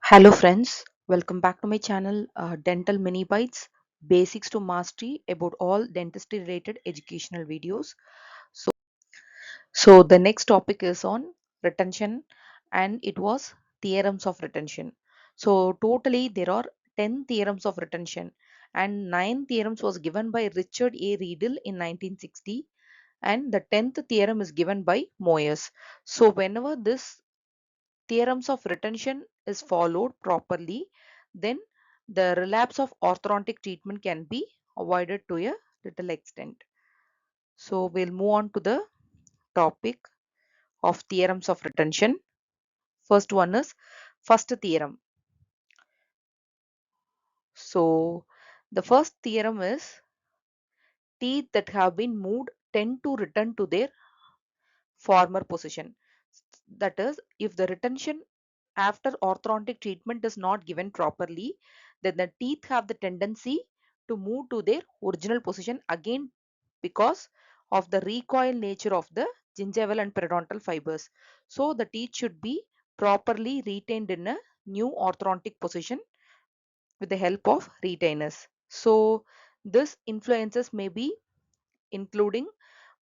Hello friends, welcome back to my channel Dental Minibytes, Basics to Mastery about all dentistry related educational videos. So, so the next topic is on retention and it was theorems of retention. So totally there are 10 theorems of retention and 9 theorems was given by Richard A. Riedel in 1960 and the 10th theorem is given by Moyes. So whenever this theorems of retention is followed properly, then the relapse of orthodontic treatment can be avoided to a little extent. So we'll move on to the topic of theorems of retention. First one is first theorem. So the first theorem is teeth that have been moved tend to return to their former position. That is, if the retention after orthodontic treatment is not given properly, then the teeth have the tendency to move to their original position again because of the recoil nature of the gingival and periodontal fibers. So the teeth should be properly retained in a new orthodontic position with the help of retainers. So this influences may be including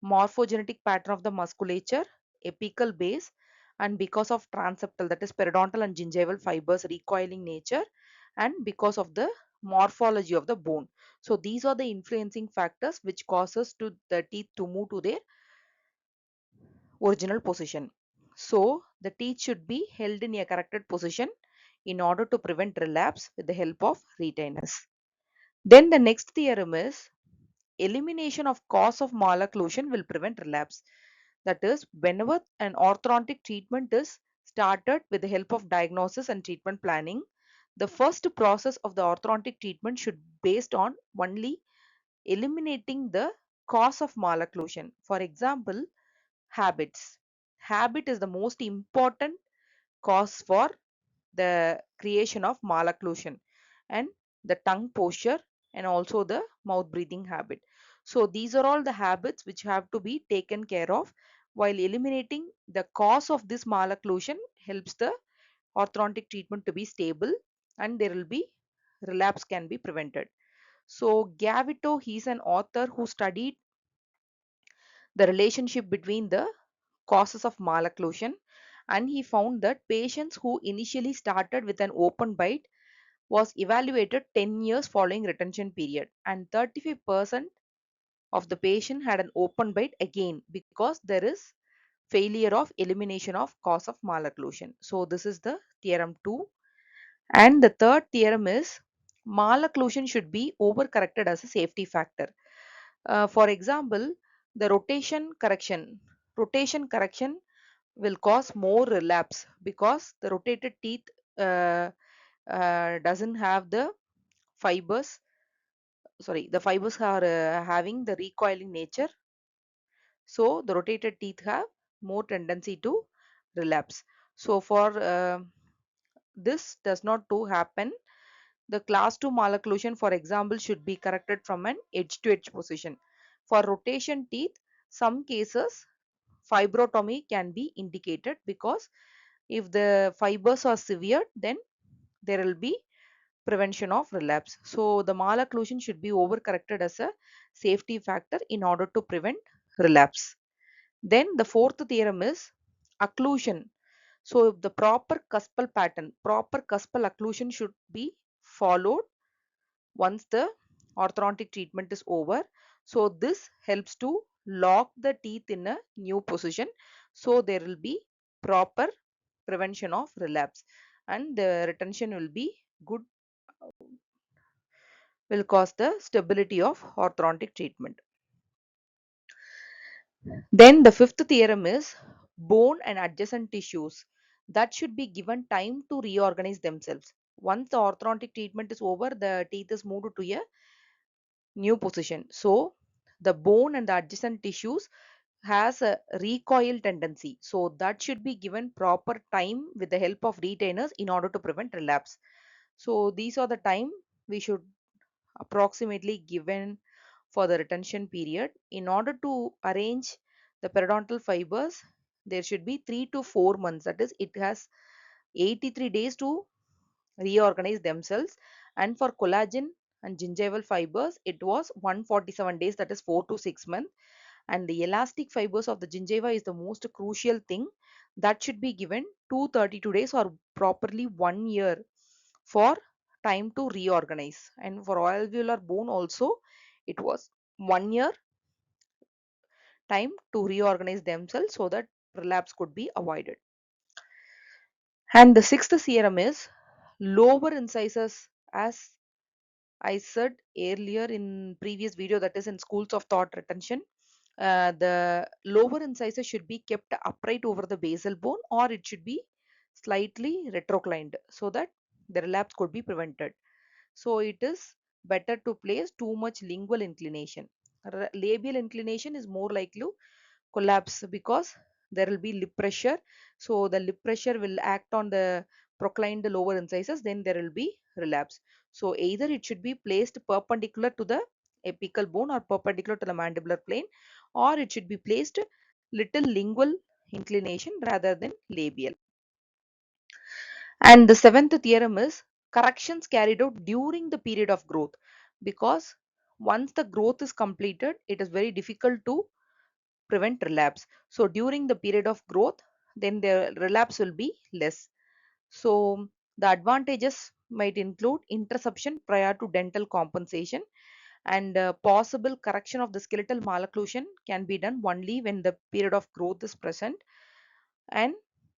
morphogenetic pattern of the musculature, apical base, and because of transeptal, that is periodontal and gingival fibers recoiling nature, and because of the morphology of the bone. So these are the influencing factors which causes to the teeth to move to their original position. So the teeth should be held in a corrected position in order to prevent relapse with the help of retainers. Then the next theorem is elimination of cause of malocclusion will prevent relapse. That is, whenever an orthodontic treatment is started with the help of diagnosis and treatment planning, the first process of the orthodontic treatment should be based on only eliminating the cause of malocclusion. For example, habits. Habit is the most important cause for the creation of malocclusion, and the tongue posture and also the mouth breathing habit. So these are all the habits which have to be taken care of. While eliminating the cause of this malocclusion helps the orthodontic treatment to be stable and there will be relapse can be prevented. So Gavito, he's an author who studied the relationship between the causes of malocclusion, and he found that patients who initially started with an open bite was evaluated 10 years following retention period, and 35% of the patient had an open bite again because there is failure of elimination of cause of malocclusion. So this is the theorem 2, and the third theorem is malocclusion should be overcorrected as a safety factor. For example, the rotation correction will cause more relapse because the rotated teeth uh, doesn't have the fibers, sorry, the fibers are having the recoiling nature, so the rotated teeth have more tendency to relapse. So for this does not to happen, the class 2 malocclusion for example should be corrected from an edge to edge position. For rotation teeth, some cases fibrotomy can be indicated because if the fibers are severe, then there will be prevention of relapse. So the malocclusion should be overcorrected as a safety factor in order to prevent relapse. Then the fourth theorem is occlusion. So the proper cuspal occlusion should be followed once the orthodontic treatment is over. So this helps to lock the teeth in a new position. So there will be proper prevention of relapse and the retention will be good, will cause the stability of orthodontic treatment. Then the fifth theorem is bone and adjacent tissues that should be given time to reorganize themselves. Once the orthodontic treatment is over, the teeth is moved to a new position. So the bone and the adjacent tissues has a recoil tendency. So that should be given proper time with the help of retainers in order to prevent relapse. So these are the time we should approximately given for the retention period. In order to arrange the periodontal fibers, there should be 3 to 4 months. That is, it has 83 days to reorganize themselves, and for collagen and gingival fibers it was 147 days, that is 4 to 6 months. And the elastic fibers of the gingiva is the most crucial thing, that should be given 232 days or properly 1 year for time to reorganize. And for alveolar bone also it was 1 year time to reorganize themselves so that relapse could be avoided. And the sixth theorem is lower incisors, as I said earlier in previous video, that is in schools of thought retention. The lower incisor should be kept upright over the basal bone, or it should be slightly retroclined so that the relapse could be prevented. So it is better to place too much lingual inclination. Labial inclination is more likely to collapse because there will be lip pressure. So the lip pressure will act on the proclined lower incisors, then there will be relapse. So either it should be placed perpendicular to the apical bone or perpendicular to the mandibular plane, or it should be placed little lingual inclination rather than labial. And the seventh theorem is corrections carried out during the period of growth, because once the growth is completed, it is very difficult to prevent relapse. So during the period of growth, then the relapse will be less. So the advantages might include interception prior to dental compensation, and possible correction of the skeletal malocclusion can be done only when the period of growth is present, and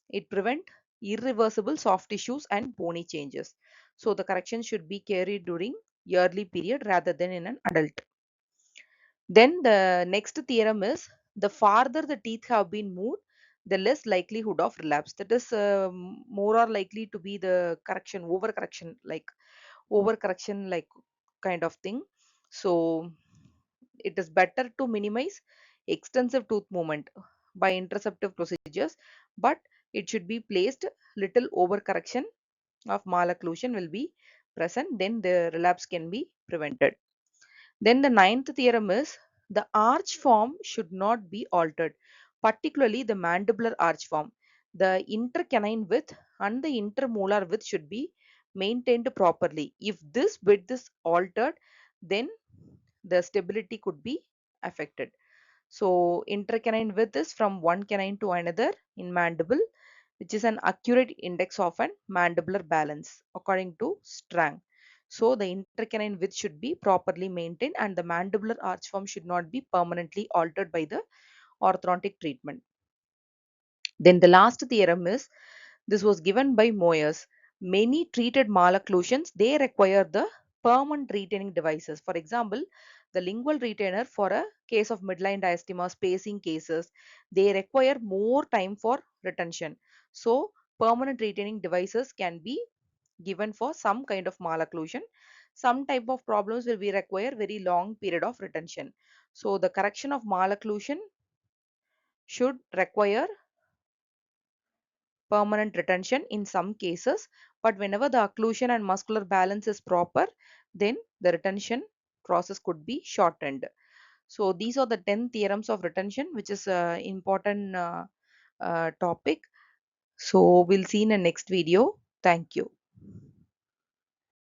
it prevent irreversible soft tissues and bony changes. So the correction should be carried during yearly period rather than in an adult. Then the next theorem is the farther the teeth have been moved, the less likelihood of relapse. That is more or likely to be the correction, overcorrection like kind of thing. So it is better to minimize extensive tooth movement by interceptive procedures, but it should be placed little overcorrection of malocclusion will be present, then the relapse can be prevented. Then the ninth theorem is the arch form should not be altered, particularly the mandibular arch form. The intercanine width and the intermolar width should be maintained properly. If this width is altered, then the stability could be affected. So intercanine width is from one canine to another in mandible, which is an accurate index of an mandibular balance according to Strang. So the intercanine width should be properly maintained, and the mandibular arch form should not be permanently altered by the orthodontic treatment. Then the last theorem is, this was given by Moyers. Many treated malocclusions, they require the permanent retaining devices. For example, the lingual retainer for a case of midline diastema spacing cases, they require more time for retention. So permanent retaining devices can be given for some kind of malocclusion. Some type of problems will be require very long period of retention. So the correction of malocclusion should require permanent retention in some cases, but whenever the occlusion and muscular balance is proper, then the retention process could be shortened. So these are the 10 theorems of retention, which is an important topic. So we'll see in the next video. Thank you.